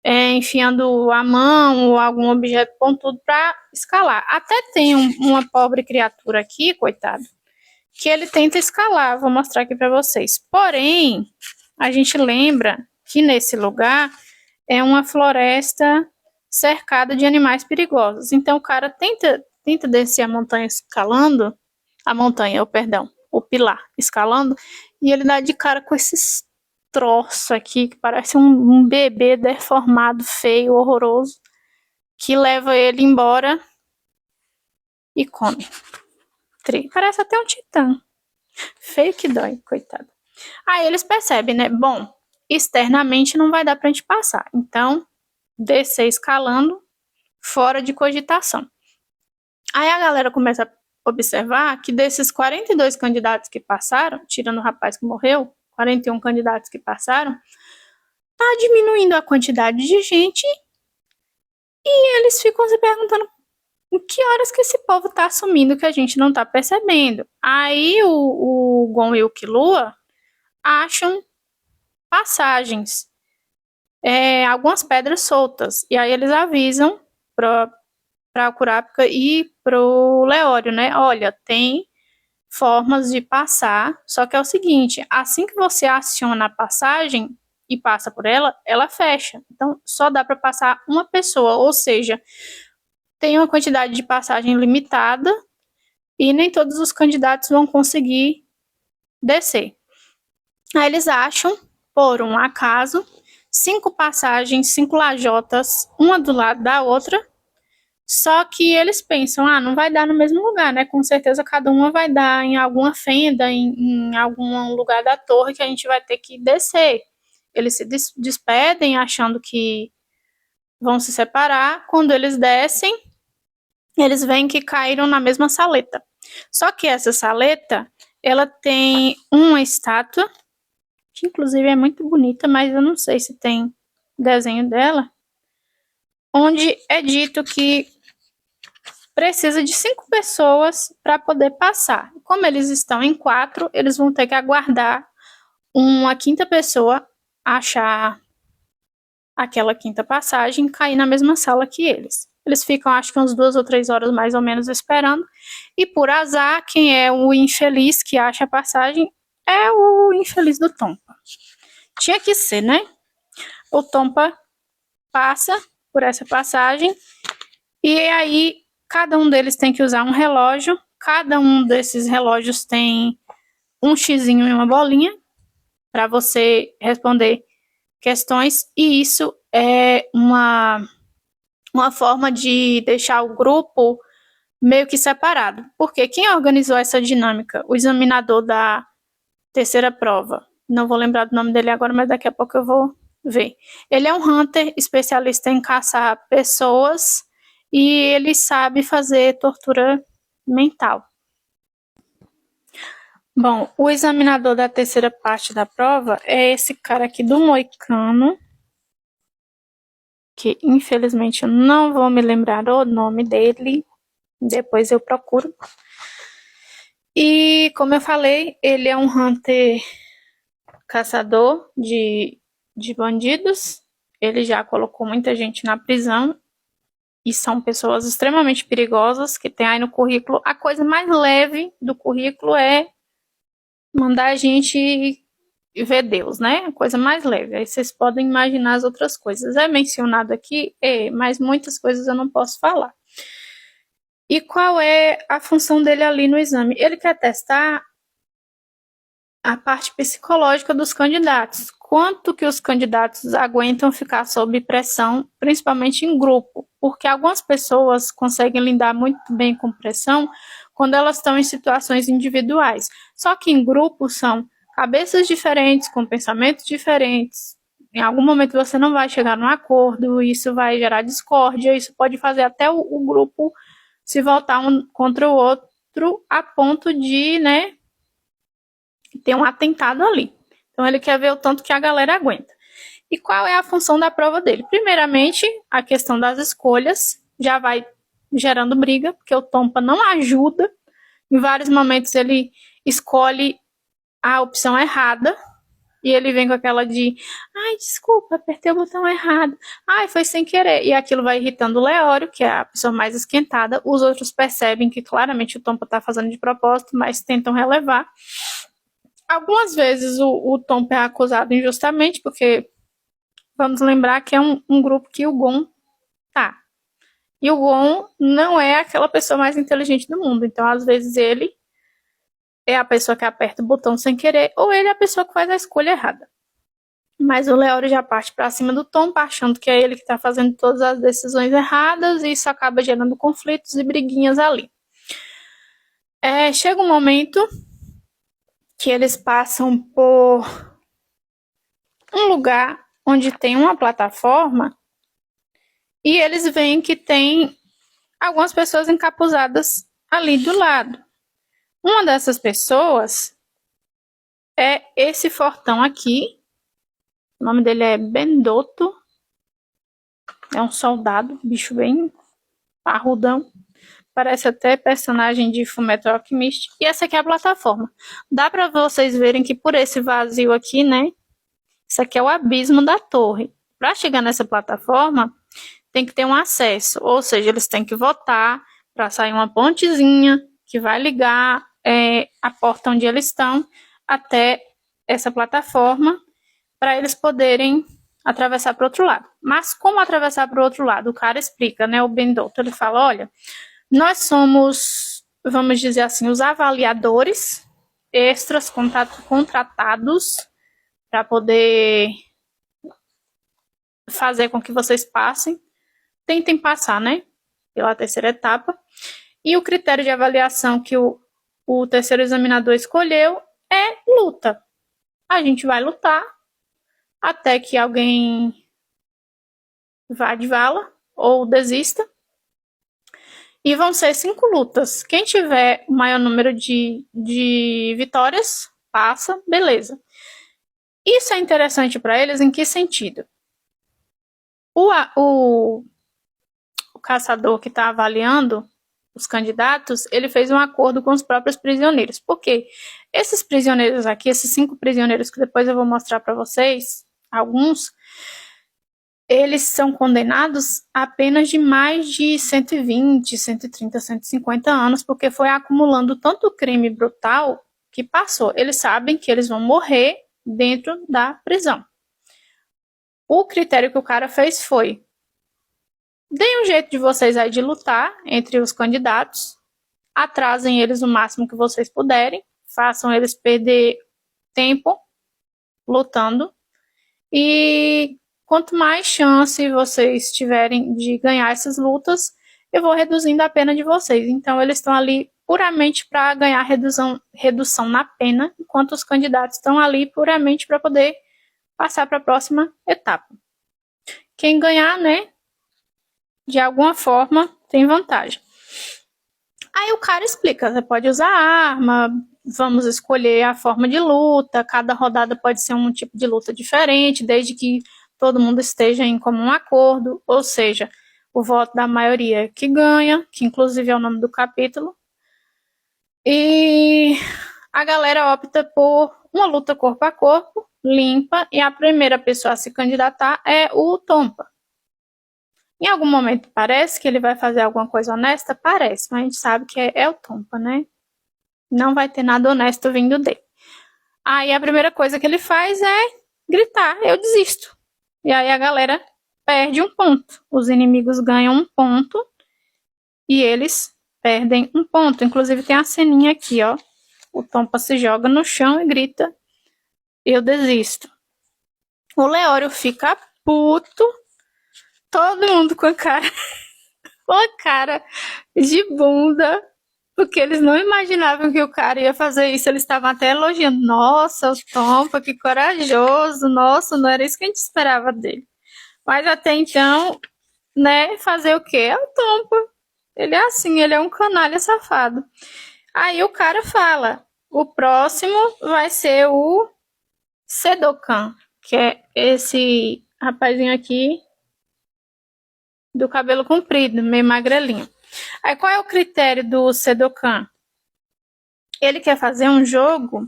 enfiando a mão ou algum objeto pontudo para escalar. Até tem uma pobre criatura aqui, coitado, que ele tenta escalar, vou mostrar aqui para vocês. Porém, a gente lembra que nesse lugar é uma floresta cercada de animais perigosos. Então o cara tenta descer a montanha escalando, o pilar escalando, e ele dá de cara com esses troços aqui, que parece um bebê deformado, feio, horroroso, que leva ele embora e come. Parece até um titã. Feio que dói, coitado. Aí eles percebem, né? Bom, externamente não vai dar pra gente passar. Então, descer escalando, fora de cogitação. Aí a galera começa a observar que desses 42 candidatos que passaram, tirando o rapaz que morreu, 41 candidatos que passaram, tá diminuindo a quantidade de gente e eles ficam se perguntando em que horas que esse povo tá assumindo que a gente não tá percebendo. Aí o Gon e o Killua acham passagens, algumas pedras soltas, e aí eles avisam para o Kurapika e pro Leório, né? Olha, tem formas de passar, só que é o seguinte, assim que você aciona a passagem e passa por ela, ela fecha. Então, só dá para passar uma pessoa, ou seja, tem uma quantidade de passagem limitada e nem todos os candidatos vão conseguir descer. Aí eles acham, por um acaso, 5 passagens, 5 lajotas, uma do lado da outra. Só que eles pensam, não vai dar no mesmo lugar, né? Com certeza cada uma vai dar em alguma fenda, em algum lugar da torre que a gente vai ter que descer. Eles se despedem achando que vão se separar. Quando eles descem, eles veem que caíram na mesma saleta. Só que essa saleta, ela tem uma estátua, que inclusive é muito bonita, mas eu não sei se tem desenho dela, onde é dito que precisa de 5 pessoas para poder passar. Como eles estão em 4, eles vão ter que aguardar uma quinta pessoa achar aquela quinta passagem e cair na mesma sala que eles. Eles ficam, acho que umas 2 ou 3 horas mais ou menos esperando. E por azar, quem é o infeliz que acha a passagem é o infeliz do Tompa. Tinha que ser, né? O Tompa passa por essa passagem e aí cada um deles tem que usar um relógio. Cada um desses relógios tem um xizinho e uma bolinha para você responder questões. E isso é uma forma de deixar o grupo meio que separado. Porque quem organizou essa dinâmica? O examinador da terceira prova. Não vou lembrar do nome dele agora, mas daqui a pouco eu vou ver. Ele é um hunter especialista em caçar pessoas e ele sabe fazer tortura mental. Bom, o examinador da terceira parte da prova é esse cara aqui do Moicano, que infelizmente eu não vou me lembrar o nome dele, depois eu procuro. E como eu falei, ele é um hunter caçador de bandidos. Ele já colocou muita gente na prisão e são pessoas extremamente perigosas que tem aí no currículo. A coisa mais leve do currículo é mandar a gente ver Deus, né? A coisa mais leve. Aí vocês podem imaginar as outras coisas. É mencionado aqui, mas muitas coisas eu não posso falar. E qual é a função dele ali no exame? Ele quer testar a parte psicológica dos candidatos. Quanto que os candidatos aguentam ficar sob pressão, principalmente em grupo, porque algumas pessoas conseguem lidar muito bem com pressão quando elas estão em situações individuais. Só que em grupo são cabeças diferentes, com pensamentos diferentes. Em algum momento você não vai chegar num acordo, isso vai gerar discórdia, isso pode fazer até o grupo se voltar um contra o outro a ponto de, né, ter um atentado ali. Então ele quer ver o tanto que a galera aguenta. E qual é a função da prova dele? Primeiramente, a questão das escolhas já vai gerando briga, porque o Tompa não ajuda. Em vários momentos ele escolhe a opção errada e ele vem com aquela de ai, desculpa, apertei o botão errado. Ai, foi sem querer. E aquilo vai irritando o Leório, que é a pessoa mais esquentada. Os outros percebem que claramente o Tompa está fazendo de propósito, mas tentam relevar. Algumas vezes o Tom é acusado injustamente, porque vamos lembrar que é um grupo que o Gon tá. E o Gon não é aquela pessoa mais inteligente do mundo. Então, às vezes, ele é a pessoa que aperta o botão sem querer, ou ele é a pessoa que faz a escolha errada. Mas o Leório já parte para cima do Tom, achando que é ele que está fazendo todas as decisões erradas, e isso acaba gerando conflitos e briguinhas ali. Chega um momento que eles passam por um lugar onde tem uma plataforma e eles veem que tem algumas pessoas encapuzadas ali do lado. Uma dessas pessoas é esse fortão aqui. O nome dele é Bendoto. É um soldado, bicho bem parrudão. Parece até personagem de Fullmetal Alchemist. E essa aqui é a plataforma. Dá para vocês verem que por esse vazio aqui, né? Isso aqui é o abismo da torre. Para chegar nessa plataforma, tem que ter um acesso. Ou seja, eles têm que votar para sair uma pontezinha que vai ligar a porta onde eles estão até essa plataforma para eles poderem atravessar para o outro lado. Mas como atravessar para o outro lado? O cara explica, né? O Bendoto, ele fala, olha, nós somos, vamos dizer assim, os avaliadores extras contratados para poder fazer com que vocês passem. Tentem passar, né? Pela terceira etapa. E o critério de avaliação que o terceiro examinador escolheu é luta. A gente vai lutar até que alguém vá de vala ou desista. E vão ser 5 lutas. Quem tiver o maior número de vitórias, passa, beleza. Isso é interessante para eles em que sentido? O caçador que está avaliando os candidatos, ele fez um acordo com os próprios prisioneiros. Por quê? Esses prisioneiros aqui, esses 5 prisioneiros que depois eu vou mostrar para vocês, alguns, eles são condenados a penas de mais de 120, 130, 150 anos, porque foi acumulando tanto crime brutal que passou. Eles sabem que eles vão morrer dentro da prisão. O critério que o cara fez foi: deem um jeito de vocês aí de lutar entre os candidatos, atrasem eles o máximo que vocês puderem, façam eles perder tempo lutando, e quanto mais chance vocês tiverem de ganhar essas lutas, eu vou reduzindo a pena de vocês. Então eles estão ali puramente para ganhar redução na pena, enquanto os candidatos estão ali puramente para poder passar para a próxima etapa. Quem ganhar, né, de alguma forma, tem vantagem. Aí o cara explica, você pode usar arma, vamos escolher a forma de luta, cada rodada pode ser um tipo de luta diferente, desde que todo mundo esteja em comum acordo, ou seja, o voto da maioria que ganha, que inclusive é o nome do capítulo. E a galera opta por uma luta corpo a corpo, limpa, e a primeira pessoa a se candidatar é o Tompa. Em algum momento parece que ele vai fazer alguma coisa honesta? Parece, mas a gente sabe que é o Tompa, né? Não vai ter nada honesto vindo dele. Aí a primeira coisa que ele faz é gritar, eu desisto. E aí a galera perde um ponto. Os inimigos ganham um ponto e eles perdem um ponto. Inclusive tem a ceninha aqui, ó. O Tompa se joga no chão e grita: eu desisto. O Leório fica puto, todo mundo com a cara de bunda, porque eles não imaginavam que o cara ia fazer isso. Eles estavam até elogiando: nossa, o Tompa, que corajoso, nossa, não era isso que a gente esperava dele. Mas até então, né, fazer o quê? É o Tompa. Ele é assim, ele é um canalha safado. Aí o cara fala: o próximo vai ser o Sedokan, que é esse rapazinho aqui do cabelo comprido, meio magrelinho. Aí qual é o critério do Sedokan? Ele quer fazer um jogo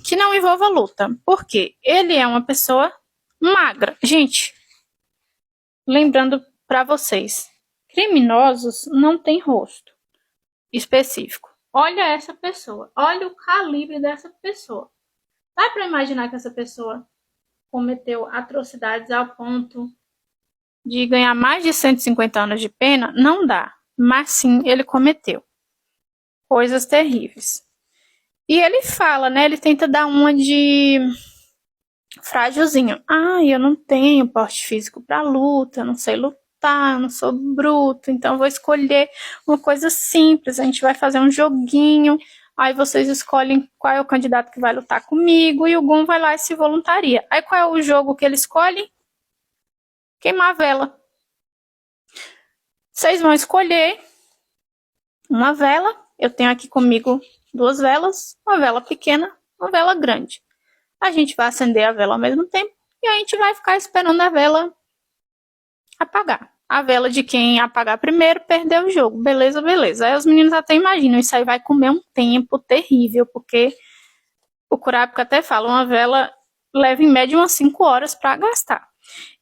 que não envolva luta. Por quê? Ele é uma pessoa magra. Gente, lembrando para vocês, criminosos não têm rosto específico. Olha essa pessoa, olha o calibre dessa pessoa. Dá para imaginar que essa pessoa cometeu atrocidades ao ponto de ganhar mais de 150 anos de pena? Não dá, mas sim, ele cometeu coisas terríveis. E ele fala, né, ele tenta dar uma de frágilzinho. Eu não tenho porte físico para luta, eu não sei lutar, eu não sou bruto, então eu vou escolher uma coisa simples, a gente vai fazer um joguinho, aí vocês escolhem qual é o candidato que vai lutar comigo, e o Gon vai lá e se voluntaria. Aí qual é o jogo que ele escolhe? Queimar a vela. Vocês vão escolher uma vela, eu tenho aqui comigo 2 velas, uma vela pequena, uma vela grande. A gente vai acender a vela ao mesmo tempo e a gente vai ficar esperando a vela apagar. A vela de quem apagar primeiro perdeu o jogo. Beleza, beleza. Aí os meninos até imaginam, isso aí vai comer um tempo terrível, porque o Kurapika até fala, uma vela leva em média umas 5 horas para gastar.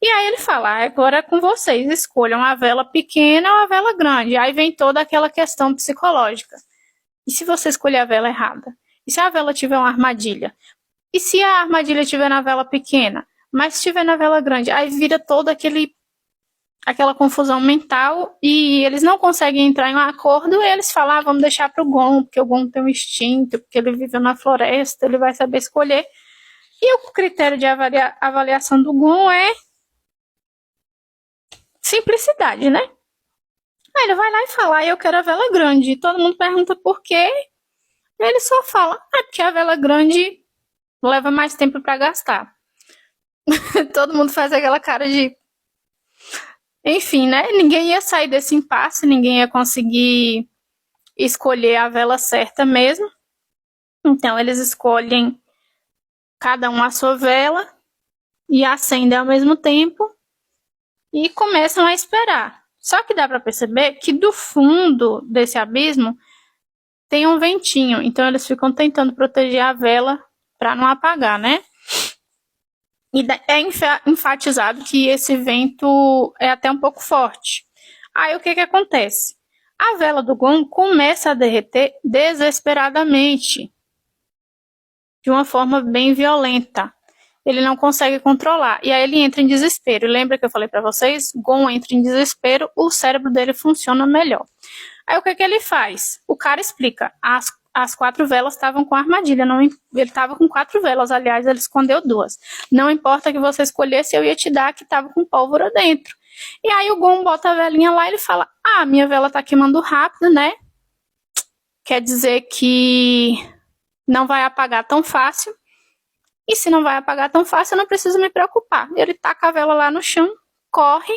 E aí ele fala: agora é com vocês, escolham a vela pequena ou a vela grande. Aí vem toda aquela questão psicológica. E se você escolher a vela errada? E se a vela tiver uma armadilha? E se a armadilha estiver na vela pequena, mas estiver na vela grande? Aí vira toda aquela confusão mental e eles não conseguem entrar em um acordo. E eles falam: vamos deixar para o Gon, porque o Gon tem um instinto, porque ele viveu na floresta, ele vai saber escolher. E o critério de avaliação do Gon é simplicidade, né? Aí ele vai lá e fala: eu quero a vela grande. E todo mundo pergunta por quê. E ele só fala: porque a vela grande leva mais tempo para gastar. Todo mundo faz aquela cara de... Enfim, né? Ninguém ia sair desse impasse, ninguém ia conseguir escolher a vela certa mesmo. Então eles escolhem cada um a sua vela e acendem ao mesmo tempo e começam a esperar. Só que dá para perceber que do fundo desse abismo tem um ventinho, então eles ficam tentando proteger a vela para não apagar, né? E é enfatizado que esse vento é até um pouco forte. Aí o que acontece? A vela do Gon começa a derreter desesperadamente, de uma forma bem violenta. Ele não consegue controlar, e aí ele entra em desespero. Lembra que eu falei para vocês? Gon entra em desespero, o cérebro dele funciona melhor. Aí o que ele faz? O cara explica: as 4 velas estavam com armadilha. Ele estava com 4 velas, aliás, ele escondeu 2. Não importa que você escolhesse, eu ia te dar que estava com pólvora dentro. E aí o Gon bota a velinha lá e ele fala: minha vela tá queimando rápido, né? Quer dizer que não vai apagar tão fácil. E se não vai apagar tão fácil, eu não preciso me preocupar. Ele taca a vela lá no chão, corre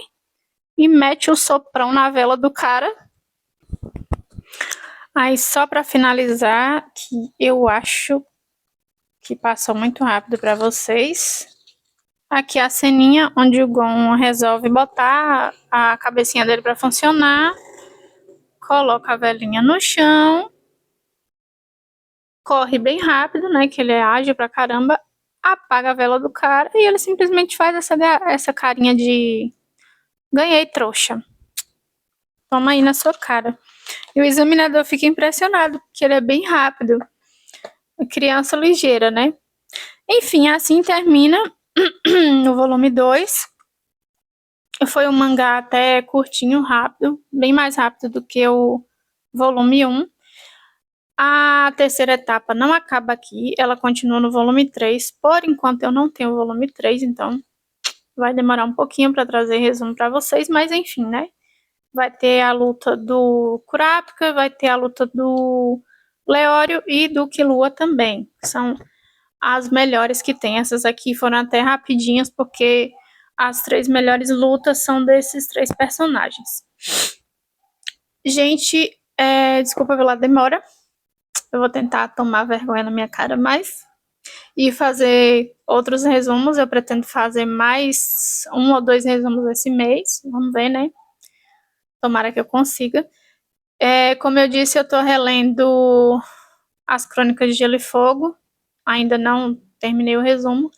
e mete o soprão na vela do cara. Aí só para finalizar, que eu acho que passou muito rápido para vocês. Aqui a ceninha onde o Gon resolve botar a cabecinha dele para funcionar. Coloca a velinha no chão. Corre bem rápido, né? Que ele é ágil pra caramba. Apaga a vela do cara e ele simplesmente faz essa carinha de: ganhei, trouxa. Toma aí na sua cara. E o examinador fica impressionado, porque ele é bem rápido. Criança ligeira, né? Enfim, assim termina o volume 2. Foi um mangá até curtinho, rápido, bem mais rápido do que o volume 1. A terceira etapa não acaba aqui, ela continua no volume 3. Por enquanto eu não tenho o volume 3, então vai demorar um pouquinho para trazer resumo para vocês, mas enfim, né? Vai ter a luta do Kurapika, vai ter a luta do Leório e do Killua também. São as melhores que tem. Essas aqui foram até rapidinhas, porque as 3 melhores lutas são desses 3 personagens. Gente, desculpa pela demora. Eu vou tentar tomar vergonha na minha cara mais e fazer outros resumos. Eu pretendo fazer mais 1 ou 2 resumos esse mês. Vamos ver, né? Tomara que eu consiga. Como eu disse, eu tô relendo As Crônicas de Gelo e Fogo. Ainda não terminei o resumo.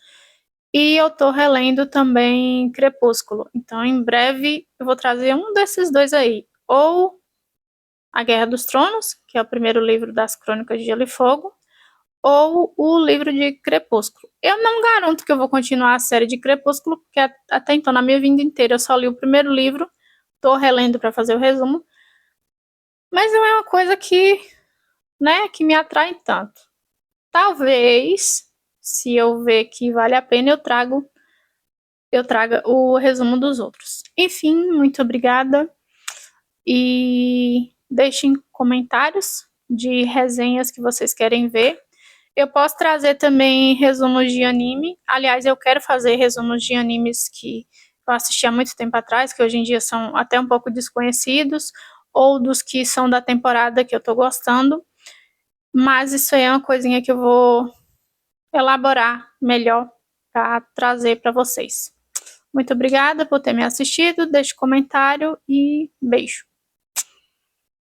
E eu tô relendo também Crepúsculo. Então, em breve, eu vou trazer um desses 2 aí. Ou A Guerra dos Tronos, que é o primeiro livro das Crônicas de Gelo e Fogo, ou o livro de Crepúsculo. Eu não garanto que eu vou continuar a série de Crepúsculo, porque até então, na minha vida inteira, eu só li o primeiro livro. Tô relendo para fazer o resumo. Mas não é uma coisa que, né, que me atrai tanto. Talvez, se eu ver que vale a pena, eu traga o resumo dos outros. Enfim, muito obrigada e deixem comentários de resenhas que vocês querem ver. Eu posso trazer também resumos de anime. Aliás, eu quero fazer resumos de animes que eu assisti há muito tempo atrás, que hoje em dia são até um pouco desconhecidos, ou dos que são da temporada que eu tô gostando. Mas isso aí é uma coisinha que eu vou elaborar melhor para trazer para vocês. Muito obrigada por ter me assistido, deixe comentário e beijo.